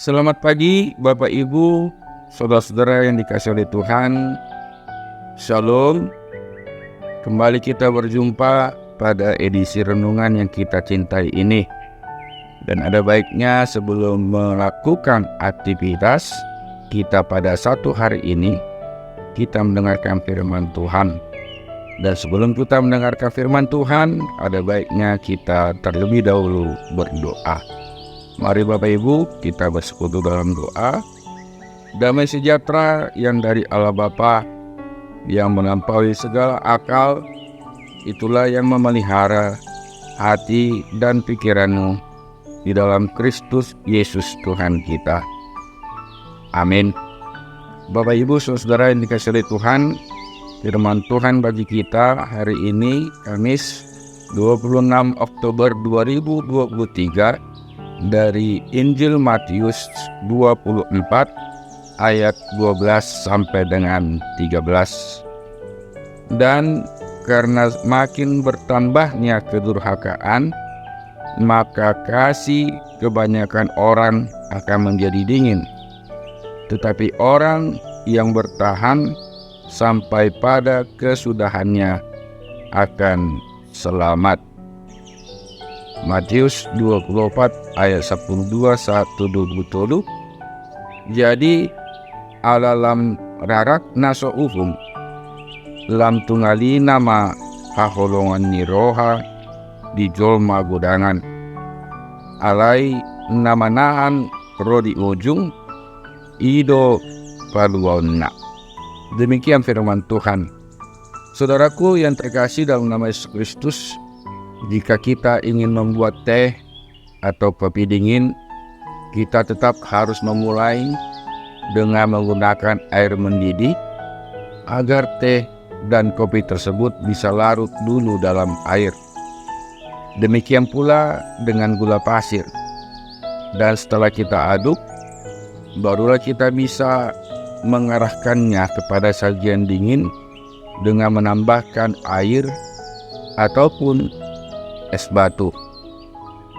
Selamat pagi Bapak Ibu, saudara-saudara yang dikasihi oleh Tuhan. Shalom. Kembali kita berjumpa pada edisi renungan yang kita cintai ini. Dan ada baiknya sebelum melakukan aktivitas kita pada satu hari ini, kita mendengarkan firman Tuhan. Dan sebelum kita mendengarkan firman Tuhan, ada baiknya kita terlebih dahulu berdoa. Mari Bapak Ibu, kita bersekutu dalam doa. Damai sejahtera yang dari Allah Bapa, yang melampaui segala akal, itulah yang memelihara hati dan pikiranmu di dalam Kristus Yesus Tuhan kita. Amin. Bapak Ibu saudara yang dikasihi oleh Tuhan, firman Tuhan bagi kita hari ini Kamis 26 Oktober 2023 dari Injil Matius 24 ayat 12 sampai dengan 13. Dan karena makin bertambahnya kedurhakaan, maka kasih kebanyakan orang akan menjadi dingin. Tetapi orang yang bertahan sampai pada kesudahannya akan selamat. Matius 24 ayat 12-1-20. Jadi alalam rarak naso ufum lam tungali nama haholongan niroha di jolma godangan alai nama nahan rodi ujung ido paluauna. Demikian firman Tuhan. Saudaraku yang terkasih dalam nama Yesus Kristus, jika kita ingin membuat teh atau kopi dingin, kita tetap harus memulai dengan menggunakan air mendidih agar teh dan kopi tersebut bisa larut dulu dalam air. Demikian pula dengan gula pasir. Dan setelah kita aduk, barulah kita bisa mengarahkannya kepada sajian dingin dengan menambahkan air ataupun es batu.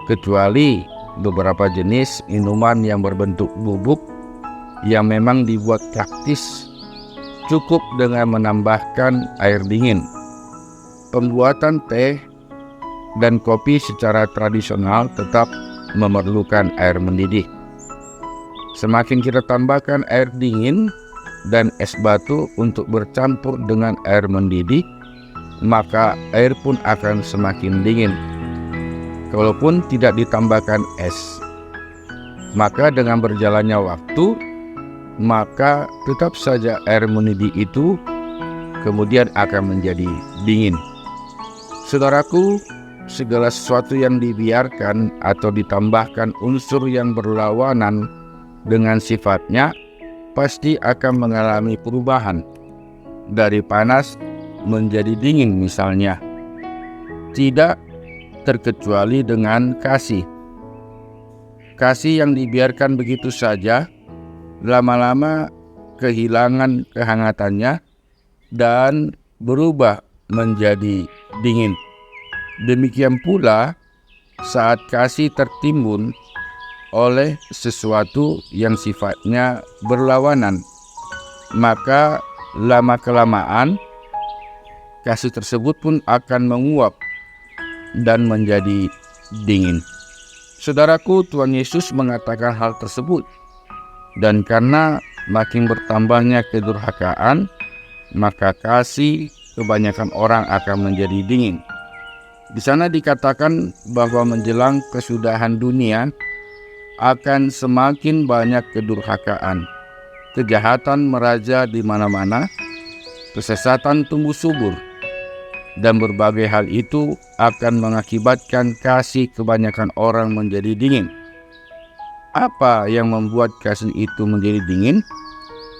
Kecuali beberapa jenis minuman yang berbentuk bubuk yang memang dibuat praktis, cukup dengan menambahkan air dingin. Pembuatan teh dan kopi secara tradisional tetap memerlukan air mendidih. Semakin kita tambahkan air dingin dan es batu untuk bercampur dengan air mendidih, maka air pun akan semakin dingin. Kalaupun tidak ditambahkan es, maka dengan berjalannya waktu, maka tetap saja air mendidih itu kemudian akan menjadi dingin. Saudaraku, segala sesuatu yang dibiarkan atau ditambahkan unsur yang berlawanan dengan sifatnya pasti akan mengalami perubahan dari panas menjadi dingin misalnya. Tidak terkecuali dengan kasih. Kasih yang dibiarkan begitu saja lama-lama kehilangan kehangatannya dan berubah menjadi dingin. Demikian pula saat kasih tertimbun oleh sesuatu yang sifatnya berlawanan, maka lama-kelamaan kasih tersebut pun akan menguap dan menjadi dingin. Saudaraku, Tuhan Yesus mengatakan hal tersebut. Dan karena makin bertambahnya kedurhakaan, maka kasih kebanyakan orang akan menjadi dingin. Di sana dikatakan bahwa menjelang kesudahan dunia akan semakin banyak kedurhakaan. Kejahatan meraja di mana-mana, kesesatan tumbuh subur, dan berbagai hal itu akan mengakibatkan kasih kebanyakan orang menjadi dingin. Apa yang membuat kasih itu menjadi dingin?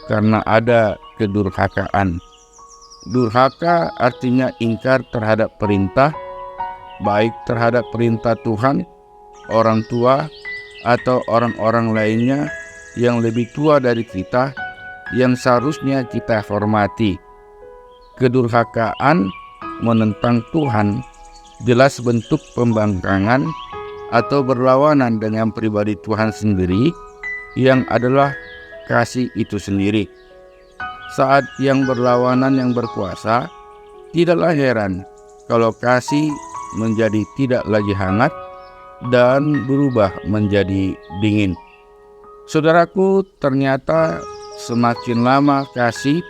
Karena ada kedurhakaan. Durhaka artinya ingkar terhadap perintah, baik terhadap perintah Tuhan, orang tua, atau orang-orang lainnya yang lebih tua dari kita, yang seharusnya kita hormati. Kedurhakaan menentang Tuhan jelas bentuk pembangkangan atau berlawanan dengan pribadi Tuhan sendiri yang adalah kasih itu sendiri. Saat yang berlawanan yang berkuasa, tidaklah heran kalau kasih menjadi tidak lagi hangat dan berubah menjadi dingin. Saudaraku, ternyata semakin lama kasih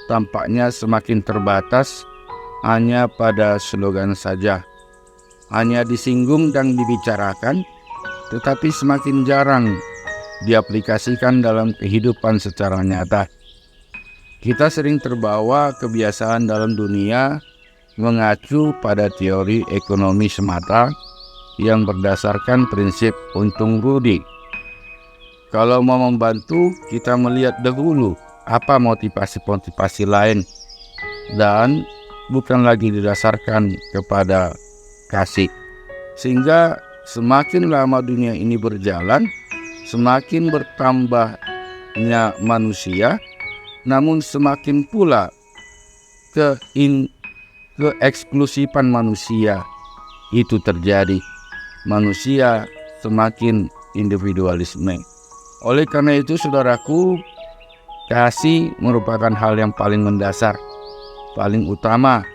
tampaknya semakin terbatas hanya pada slogan saja. Hanya disinggung dan dibicarakan, tetapi semakin jarang diaplikasikan dalam kehidupan secara nyata. Kita sering terbawa kebiasaan dalam dunia mengacu pada teori ekonomi semata yang berdasarkan prinsip untung rugi. Kalau mau membantu, kita melihat dahulu apa motivasi-motivasi lain dan bukan lagi didasarkan kepada kasih. Sehingga semakin lama dunia ini berjalan, semakin bertambahnya manusia, namun semakin pula keeksklusifan manusia itu terjadi. Manusia semakin individualisme. Oleh karena itu, saudaraku, kasih merupakan hal yang paling mendasar, paling utama,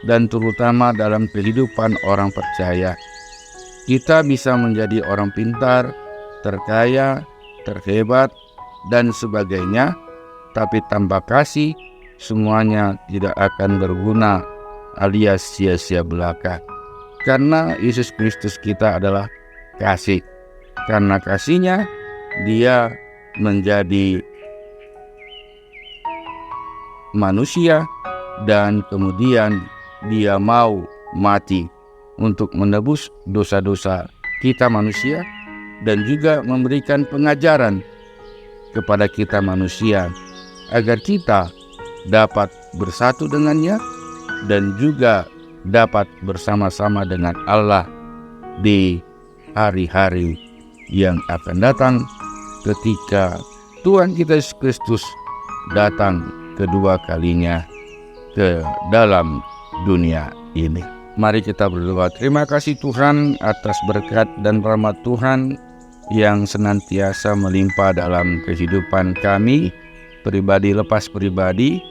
dan terutama dalam kehidupan orang percaya. Kita bisa menjadi orang pintar, terkaya, terhebat, dan sebagainya, tapi tanpa kasih, semuanya tidak akan berguna alias sia-sia belaka. Karena Yesus Kristus kita adalah kasih. Karena kasihnya, dia menjadi manusia dan kemudian dia mau mati untuk menebus dosa-dosa kita manusia dan juga memberikan pengajaran kepada kita manusia agar kita dapat bersatu dengannya dan juga dapat bersama-sama dengan Allah di hari-hari yang akan datang ketika Tuhan kita Yesus Kristus datang kedua kalinya ke dalam dunia ini. Mari kita berdoa. Terima kasih Tuhan atas berkat dan rahmat Tuhan yang senantiasa melimpah dalam kehidupan kami, pribadi lepas pribadi,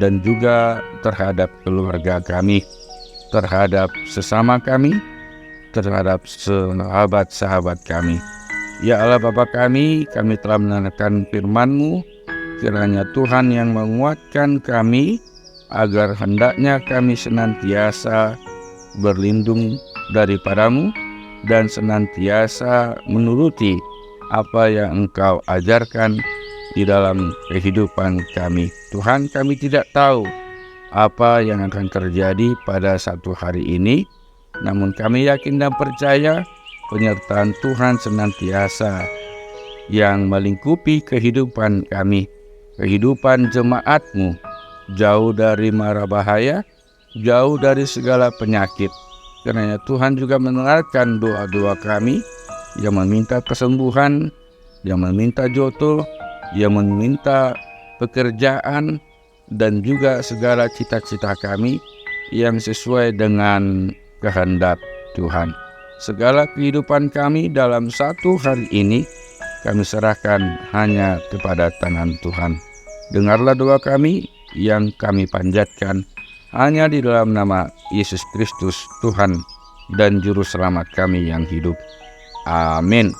dan juga terhadap keluarga kami, terhadap sesama kami, terhadap sahabat-sahabat kami. Ya Allah Bapa kami telah mendengarkan firman-Mu, kiranya Tuhan yang menguatkan kami, agar hendaknya kami senantiasa berlindung daripada-Mu, dan senantiasa menuruti apa yang Engkau ajarkan di dalam kehidupan kami. Tuhan, kami tidak tahu apa yang akan terjadi pada satu hari ini, namun kami yakin dan percaya penyertaan Tuhan senantiasa yang melingkupi kehidupan kami, kehidupan jemaat-Mu, jauh dari mara bahaya, jauh dari segala penyakit. Karena Tuhan juga mendengarkan doa-doa kami yang meminta kesembuhan, yang meminta jodoh, yang meminta pekerjaan, dan juga segala cita-cita kami yang sesuai dengan kehendak Tuhan. Segala kehidupan kami dalam satu hari ini kami serahkan hanya kepada tangan Tuhan. Dengarlah doa kami yang kami panjatkan hanya di dalam nama Yesus Kristus, Tuhan dan Juru Selamat kami yang hidup. Amin.